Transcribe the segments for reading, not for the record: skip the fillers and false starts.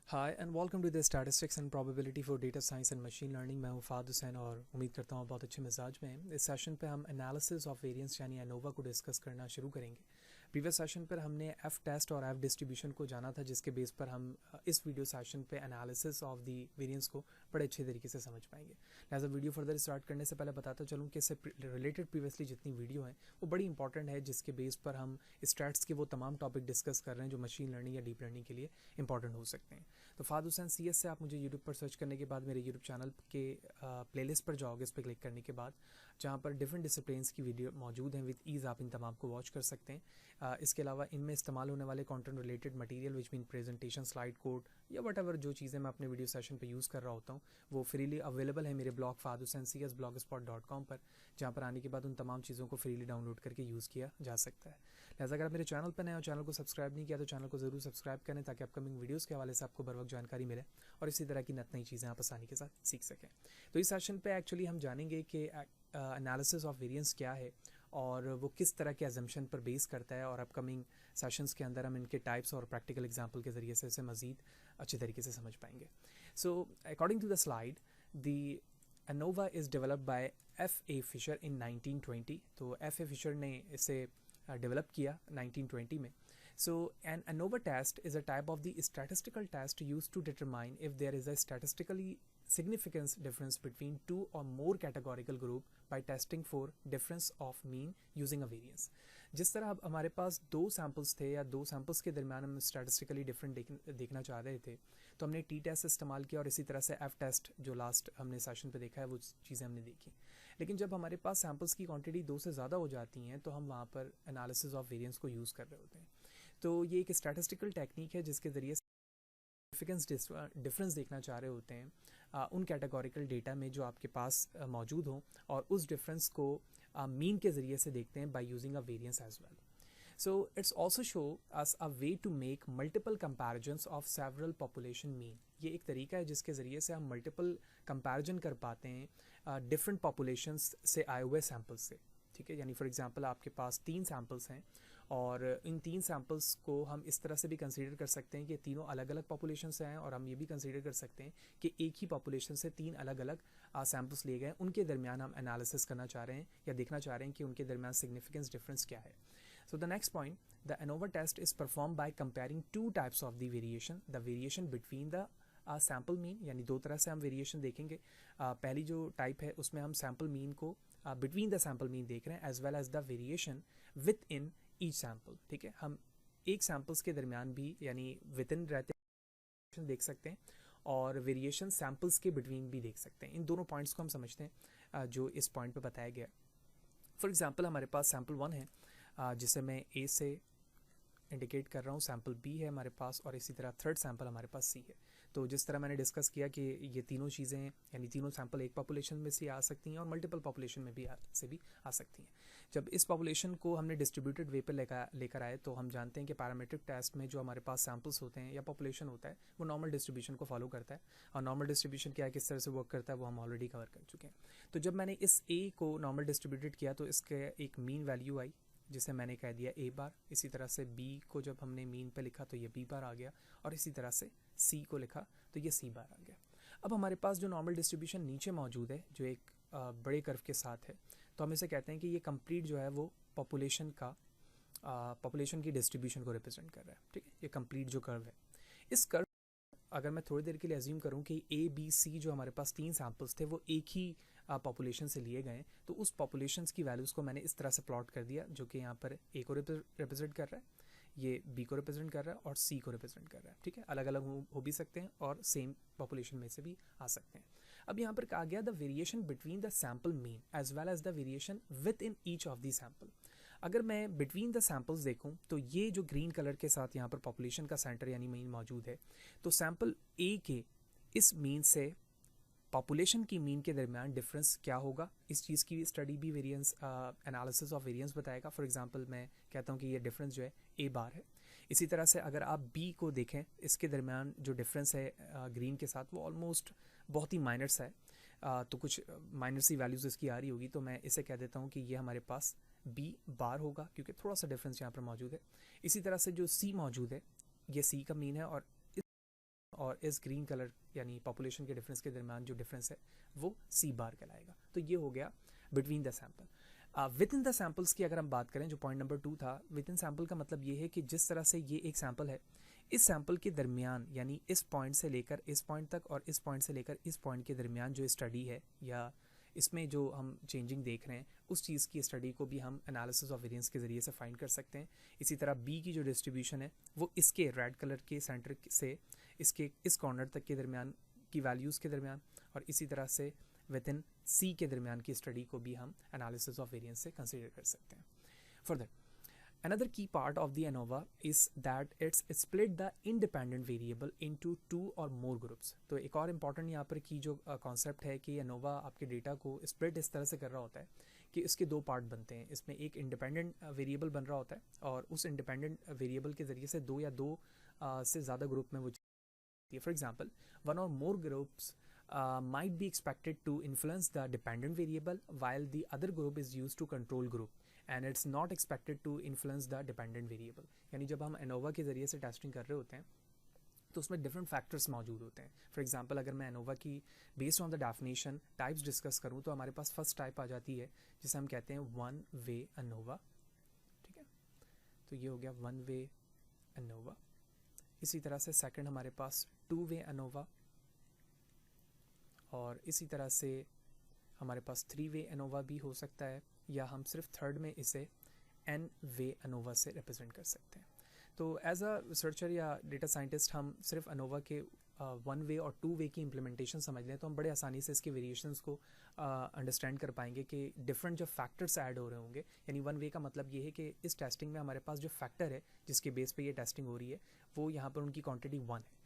Hi and welcome to the statistics and probability for data science and machine learning. मैं हूं फ़ाद हुसैन और उम्मीद करता हूं बहुत अच्छे मिजाज में हैं। इस सेशन पे हम एनालिसिस ऑफ वेरिएंस यानी एनोवा को डिस्कस करना शुरू करेंगे। प्रीवियस सेशन पर हमने एफ टेस्ट और एफ डिस्ट्रीब्यूशन को जाना था, जिसके बेस पर हम इस वीडियो सेशन पे एनालिसिस ऑफ दी वेरिएंस को बड़े अच्छे तरीके से समझ पाएंगे। लिहाजा वीडियो फर्दर स्टार्ट करने से पहले बताता चलूँ कि इससे रिलेटेड प्रीवियसली जितनी वीडियो हैं वो बड़ी इंपॉर्टेंट है, जिसके बेस पर हम स्टैट्स के वो तमाम टॉपिक डिस्कस कर रहे हैं जो मशीन लर्निंग या डीप लर्निंग के लिए इंपॉर्टेंट हो सकते हैं। तो फ़ाद हुसैन CS से आप मुझे यूट्यूब पर सर्च करने के बाद मेरे यूट्यूब चैनल के प्लेलिस्ट पर जाओगे। इस पर क्लिक करने के बाद जहाँ पर डिफरेंट डिसिप्लिन्स की वीडियो मौजूद हैं, विद ईज़ आप इन तमाम को वॉच कर सकते हैं। इसके अलावा इनमें इस्तेमाल होने वाले content related material which mean presentation, slide code या वट एवर जो चीज़ें मैं अपने वीडियो सेशन पे यूज़ कर रहा होता हूँ वो फ्रीली अवेलेबल है मेरे ब्लॉग fahadhusaincs blogspot.com पर, जहाँ पर आने के बाद उन तमाम चीज़ों को फ्रीली डाउनलोड करके यूज़ किया जा सकता है। लिहाजा अगर आप मेरे चैनल पर नए और चैनल को सब्सक्राइब नहीं किया तो चैनल को ज़रूर सब्सक्राइब करें, ताकि अपकमिंग वीडियोज़ के हवाले से आपको बर वक्त जानकारी मिले और इसी तरह की नई चीज़ें आप आसानी के साथ सीख सकें। तो इस सेशन पे एक्चुअली हम जानेंगे कि एनालिसिस ऑफ वेरिएंस क्या है और वो किस तरह के अजम्पशन पर बेस करता है, और अपकमिंग सेशंस के अंदर हम इनके टाइप्स और प्रैक्टिकल एग्जांपल के ज़रिए से इसे मज़ीद अच्छे तरीके से समझ पाएंगे। So according to the slide, the ANOVA is developed by F.A. Fisher in 1920। तो F.A. फिशर ने इसे डेवलप किया 1920 में। So an ANOVA test is a type of the statistical test used to determine if there is a statistically significance difference between two or more categorical group by testing for difference of mean using a variance। जिस तरह अब हमारे पास दो samples थे या दो samples के दरमियान हम स्टैटिस्टिकली डिफरेंट देखना चाह रहे थे, तो हमने टी टेस्ट इस्तेमाल किया और इसी तरह से एफ टेस्ट जो लास्ट हमने सेशन पे देखा है वो चीज़ें हमने देखी। लेकिन जब हमारे पास सैम्पल्स की क्वांटिटी दो से ज़्यादा हो जाती हैं तो हम वहाँ पर एनालिसिस ऑफ वेरिएंस को यूज़ कर रहे होते हैं। तो ये एक स्टैटिस्टिकल टेक्निक है जिसके ज़रिए सिग्निफिकेंस डिफरेंस देखना चाह रहे होते हैं उन कैटेगोरिकल डेटा में जो आपके पास मौजूद हों, और उस डिफरेंस को मीन के ज़रिए से देखते हैं by using a variance as well. So it's also show us a way to make multiple comparisons of several population mean। ये एक तरीका है जिसके ज़रिए से हम मल्टीपल कंपैरिजन कर पाते हैं डिफरेंट पॉपुलेशंस से आए हुए सैम्पल्स से। ठीक है, यानी फॉर एग्जांपल आपके पास 3 सैम्पल्स हैं और इन 3 सैम्पल्स को हम इस तरह से भी कंसीडर कर सकते हैं कि तीनों अलग अलग पॉपुलेशन से आए, और हम ये भी कंसीडर कर सकते हैं कि एक ही पॉपुलेशन से 3 अलग अलग सैम्पल्स लिए गए, उनके दरमियान हम एनालिसिस करना चाह रहे हैं या देखना चाह रहे हैं कि उनके दरमियान सिग्निफिकेंस डिफरेंस क्या है। So the next point, the ANOVA test is performed by comparing two types of the variation between the sample mean, यानी दो तरह से हम वेरिएशन देखेंगे। पहली जो टाइप है उसमें हम सैम्पल मीन को बिटवीन द सैम्पल मीन देख रहे हैं, as well as the variation within each sample. ठीक है, हम एक सैम्पल्स के दरमियान भी यानी विद इन रहते देख सकते हैं और वेरिएशन सैम्पल्स के बिटवीन भी देख सकते हैं। इन दोनों पॉइंट्स को हम समझते हैं जो इस पॉइंट पे बताया गया। फॉर एग्जांपल हमारे पास सैम्पल 1 है जिसे मैं ए से इंडिकेट कर रहा हूँ, सैम्पल बी है हमारे पास, और इसी तरह थर्ड सैम्पल हमारे पास सी है। तो जिस तरह मैंने डिस्कस किया कि ये तीनों चीज़ें यानी तीनों सैम्पल एक पॉपुलेशन में से आ सकती हैं और मल्टीपल पॉपुलेशन में भी आ सकती हैं। जब इस पॉपुलेशन को हमने डिस्ट्रीब्यूटेड वे पर लेकर आए तो हम जानते हैं कि पैरामीट्रिक टेस्ट में जो हमारे पास सैम्पल्स होते हैं या पॉपुलेशन होता है वो नॉर्मल डिस्ट्रीब्यूशन को फॉलो करता है, और नॉर्मल डिस्ट्रीब्यूशन क्या है, किस तरह से वर्क करता है वो हम ऑलरेडी कवर कर चुके हैं। तो जब मैंने इस ए को नॉर्मल डिस्ट्रीब्यूटेड किया तो इसके एक मीन वैल्यू आई जिसे मैंने कह दिया ए बार। इसी तरह से बी को जब हमने मीन पे लिखा तो ये बी बार आ गया, और इसी तरह से सी को लिखा तो ये सी बार आ गया। अब हमारे पास जो नॉर्मल डिस्ट्रीब्यूशन नीचे मौजूद है जो एक बड़े कर्व के साथ है, तो हम इसे कहते हैं कि ये कंप्लीट जो है वो पॉपुलेशन की डिस्ट्रीब्यूशन को रिप्रेजेंट कर रहा है। ठीक है, ये कंप्लीट जो कर्व है, इस कर्व अगर मैं थोड़ी देर के लिए अज्यूम करूं कि ए बी सी जो हमारे पास 3 सैम्पल्स थे वो एक ही पॉपुलेशन से लिए गए, तो उस पॉपुलेशंस की वैल्यूज़ को मैंने इस तरह से प्लॉट कर दिया, जो कि यहाँ पर ए को रिप्रेजेंट कर रहा है, ये बी को रिप्रेजेंट कर रहा है और सी को रिप्रेजेंट कर रहा है। ठीक है, अलग अलग हो भी सकते हैं और सेम पॉपुलेशन में से भी आ सकते हैं। अब यहाँ पर कहा गया the variation between the sample mean as well as the variation within each of the sample. अगर मैं बिटवीन द सैम्पल्स देखूं तो ये जो ग्रीन कलर के साथ यहाँ पर पॉपुलेशन का सेंटर यानी मीन मौजूद है, तो सैम्पल ए के इस मीन से पॉपुलेशन की मीन के दरमियान डिफरेंस क्या होगा, इस चीज़ की स्टडी भी वेरिएंस एनालिसिस ऑफ वेरिएंस बताएगा। फॉर एग्जांपल मैं कहता हूँ कि ये डिफरेंस जो है ए बार है। इसी तरह से अगर आप बी को देखें, इसके दरमियान जो डिफरेंस है ग्रीन के साथ वो ऑलमोस्ट बहुत ही माइनर सा है, तो कुछ माइनर सी वैल्यूज़ इसकी आ रही होगी, तो मैं इसे कह देता हूँ कि ये हमारे पास बी बार होगा क्योंकि थोड़ा सा डिफरेंस यहाँ पर मौजूद है। इसी तरह से जो सी मौजूद है ये सी का मीन है, और और इस ग्रीन कलर यानी पॉपुलेशन के डिफरेंस के दरमियान जो डिफरेंस है वो सी बार कहलाएगा। तो ये हो गया between the sample. With in the samples की अगर हम बात करें, जो पॉइंट नंबर 2 था, विद इन सैम्पल का मतलब ये है कि जिस तरह से ये एक सैम्पल है, इस सैम्पल के दरमियान यानी इस पॉइंट से लेकर इस पॉइंट तक और इस पॉइंट से लेकर इस पॉइंट के दरमियान जो स्टडी है या इसमें जो हम चेंजिंग देख रहे हैं उस चीज़ की स्टडी को भी हम एनालिसिस ऑफ वेरिएंस के ज़रिए से फाइंड कर सकते हैं। इसी तरह बी की जो डिस्ट्रीब्यूशन है वो इसके रेड कलर के सेंटर से इसके इस कॉर्नर तक के दरमियान की वैल्यूज़ के दरमियान और इसी तरह से विद इन सी के दरमियान की स्टडी को भी हम एनालिसिस ऑफ वेरिएंस से कंसिडर कर सकते हैं। Further, another key part of the ANOVA is that it's split the independent variable into 2 or more groups। तो एक और इम्पॉर्टेंट यहाँ पर की जो कॉन्सेप्ट है कि ANOVA आपके डेटा को स्प्लिट इस तरह से कर रहा होता है कि इसके दो पार्ट बनते हैं। इसमें एक इंडिपेंडेंट वेरिएबल बन रहा होता है और उस इंडिपेंडेंट वेरिएबल के ज़रिए से दो या दो से ज़्यादा ग्रुप में वो है। फॉर एग्जाम्पल, वन और मोर groups might be expected to influence the dependent variable while the other group is used to control group and it's not expected to influence the dependent variable। यानी जब हम ANOVA के ज़रिए से testing कर रहे होते हैं तो उसमें डिफरेंट फैक्टर्स मौजूद होते हैं। फॉर एग्जांपल, अगर मैं ANOVA की based on the definition types discuss करूं तो हमारे पास फर्स्ट टाइप आ जाती है जिसे हम कहते हैं वन वे ANOVA। ठीक है, तो ये हो गया वन वे ANOVA। इसी तरह से सेकंड हमारे पास टू वे ANOVA और इसी तरह से हमारे पास थ्री वे ANOVA भी हो सकता है या हम सिर्फ थर्ड में इसे एन वे ANOVA से रिप्रेजेंट कर सकते हैं। तो एज अ रिसर्चर या डेटा साइंटिस्ट हम सिर्फ ANOVA के वन वे और टू वे की इम्प्लीमेंटेशन समझ लें तो हम बड़े आसानी से इसके वेरिएशंस को अंडरस्टैंड कर पाएंगे कि डिफरेंट जो फैक्टर्स ऐड हो रहे होंगे। यानी वन वे का मतलब ये है कि इस टेस्टिंग में हमारे पास जो फैक्टर है जिसके बेस पे ये टेस्टिंग हो रही है वो यहाँ पर उनकी क्वांटिटी 1 है,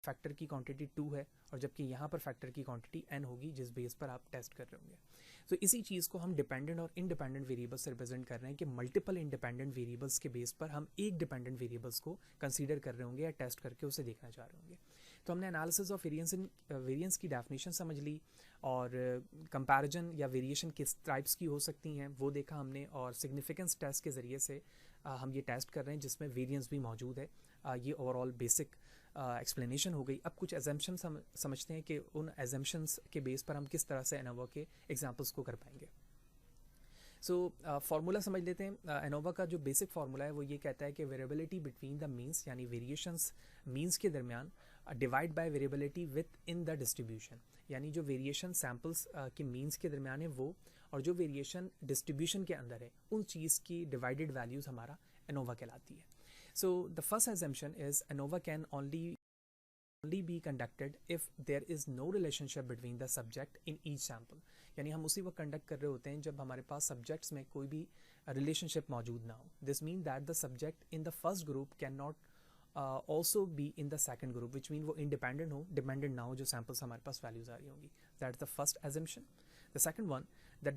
फैक्टर की क्वांटिटी 2 है और जबकि यहाँ पर फैक्टर की क्वांटिटी n होगी जिस बेस पर आप टेस्ट कर रहे होंगे। तो इसी चीज़ को हम डिपेंडेंट और इंडिपेंडेंट वेरिएबल्स से रिप्रेजेंट कर रहे हैं कि मल्टीपल इंडिपेंडेंट वेरिएबल्स के बेस पर हम एक डिपेंडेंट वेरिएबल्स को कंसीडर कर रहे होंगे या टेस्ट करके उसे देखना चाह रहे होंगे। तो हमने एनालिसिस ऑफ वेरिएंस की डेफिनेशन समझ ली और कंपैरिजन या वेरिएशन किस टाइप्स की हो सकती हैं वो देखा हमने और सिग्निफिकेंस टेस्ट के ज़रिए से हम ये टेस्ट कर रहे हैं जिसमें वेरिएंस भी मौजूद है। ये ओवरऑल बेसिक एक्सप्लेनेशन हो गई। अब कुछ एजम्पशन समझते हैं कि उन एजम्पशंस के बेस पर हम किस तरह से ANOVA के एग्जांपल्स को कर पाएंगे। सो फार्मूला समझ लेते हैं। ANOVA का जो बेसिक फार्मूला है वो ये कहता है कि वेरिएबिलिटी बिटवीन द मीन्स यानी वेरिएशंस मीन्स के दरमियान divide by variability with in the distribution. यानी जो वेरिएशन सैम्पल्स के मीन्स के दरमियान है वो और जो वेरिएशन डिस्ट्रीब्यूशन के अंदर है उन चीज़ की डिवाइडेड वैल्यूज़ हमारा ANOVA कहलाती है। So the first assumption is ANOVA can only be conducted if there is no relationship between the subject in each sample। यानी हम उसी वक्त कंडक्ट कर रहे होते हैं जब हमारे पास सब्जेक्ट्स में कोई भी रिलेशनशिप मौजूद ना हो। This mean that the subject in the first group can not also be in the second group, which mean वो इंडिपेंडेंट हो, डिपेंडेंट ना हो जो सैम्पल्स हमारे पास वैल्यूज आ रही होंगी। That the first assumption। The second one, the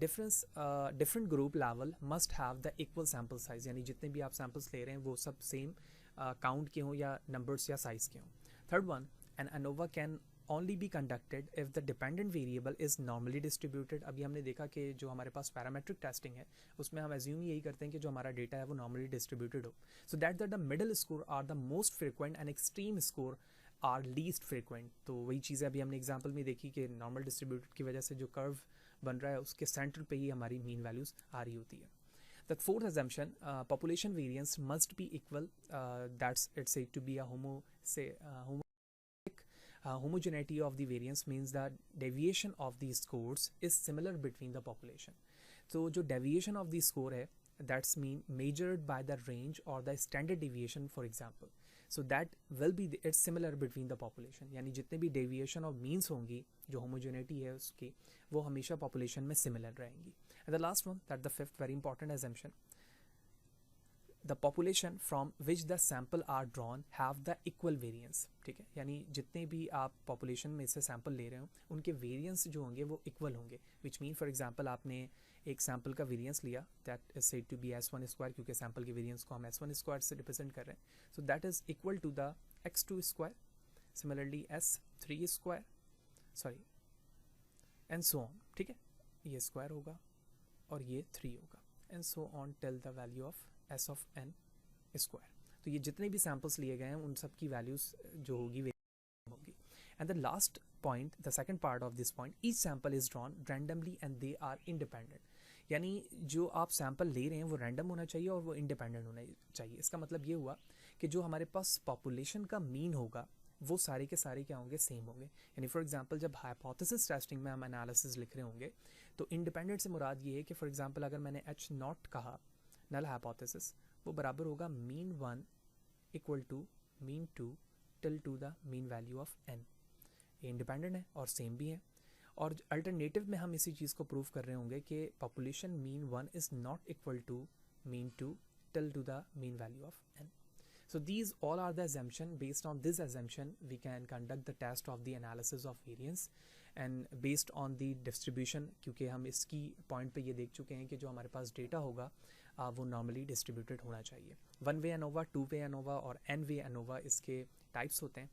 different group level must have the equal sample size. यानी जितने भी आप सैम्पल्स ले रहे हैं वो सब सेम काउंट के हों या नंबर्स या साइज के हों। Third one, an ANOVA can only be conducted if the dependent variable is normally distributed। अभी हमने देखा कि जो हमारे पास पैरामेट्रिक टेस्टिंग है उसमें हम एज्यूम यही करते हैं कि जो हमारा डेटा है वो नॉर्मली डिस्ट्रीब्यूटेड हो, so that the middle score are the most frequent and extreme score are least frequent. तो वही चीज़ें अभी हमने एग्जाम्पल में देखी कि नॉर्मल डिस्ट्रीब्यूटेड की वजह से जो कर्व बन रहा है उसके सेंटर पे ही हमारी मीन वैल्यूज़ आ रही होती है। The fourth assumption, population variance must be equal, that's it's said to be a homogeneity of the variance means that deviation of the scores is similar between the population। तो जो deviation of the score है that's measured by the range or the standard deviation for example, so that will be it's similar between the population। यानी जितने भी deviation of means होंगी जो homogeneity है उसकी वो हमेशा population में similar रहेंगी। And the last one, that the fifth very important assumption, the population from which the sample are drawn have the equal variance। ठीक है, यानी जितने भी आप population में से sample ले रहे हो उनके variance जो होंगे वो equal होंगे, which mean for example आपने एक sample का variance लिया that is said to be S1 square क्योंकि sample के variance को हम S1 square से represent कर रहे हैं, so that is equal to the X2 square, similarly S3 square, sorry and so on। ठीक है, ये square होगा और ये 3 होगा and so on till the value of S of n square। तो ये जितने भी सैम्पल्स लिए गए हैं उन सब की वैल्यूज़ जो होगी And the last point, the second part of this point, each sample is drawn randomly and they are independent. यानी जो आप सैम्पल ले रहे हैं वो रैंडम होना चाहिए और वो इंडिपेंडेंट होना चाहिए. इसका मतलब ये हुआ कि जो हमारे पास पॉपुलेशन का मीन होगा वो सारे के सारे क्या होंगे, सेम होंगे. यानी फॉर एग्जांपल जब हाइपोथेसिस टेस्टिंग में हम एनालिसिस लिख रहे होंगे तो इंडिपेंडेंट से मुराद ये है कि फॉर एग्जांपल अगर मैंने एच नॉट कहा नल हाइपोथेसिस, वो बराबर होगा mean 1 equal to mean 2 till to the mean value of n. ये इंडिपेंडेंट है और सेम भी है. और अल्टरनेटिव में हम इसी चीज़ को प्रूव कर रहे होंगे कि population mean 1 is not equal to mean 2 till to the mean value of n. So these all are the assumption. Based on this assumption we can conduct the test of the analysis of variance and based on the distribution, क्योंकि हम इसकी point पे ये देख चुके हैं कि जो हमारे पास डेटा होगा वो नॉर्मली डिस्ट्रीब्यूटेड होना चाहिए. 1 वे एनोवा, 2 वे एनोवा और n वे एनोवा इसके टाइप्स होते हैं.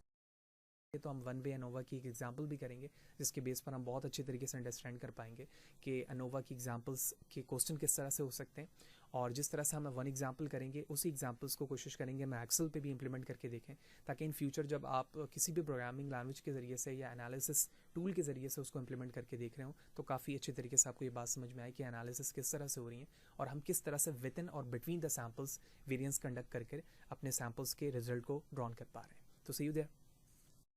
तो हम 1 वे एनोवा की एक एग्जांपल भी करेंगे जिसके बेस पर हम बहुत अच्छी तरीके से अंडरस्टैंड कर पाएंगे कि एनोवा की एग्जांपल्स के क्वेश्चन किस तरह से हो सकते हैं. और जिस तरह से हम 1 एग्जांपल करेंगे उसी एग्जांपल्स को कोशिश करेंगे हम एक्सेल पे भी इंप्लीमेंट करके देखें, ताकि इन फ्यूचर जब आप किसी भी प्रोग्रामिंग लैंग्वेज के ज़रिए से या एनालिसिस टूल के ज़रिए से उसको इंप्लीमेंट करके देख रहे हो तो काफ़ी अच्छे तरीके से आपको ये बात समझ में आए कि एनालिसिस किस तरह से हो रही है और हम किस तरह से विद इन और between the samples variance conduct करके अपने सैम्पल्स के रिजल्ट को ड्रॉन कर पा रहे हैं. तो सी यू देयर.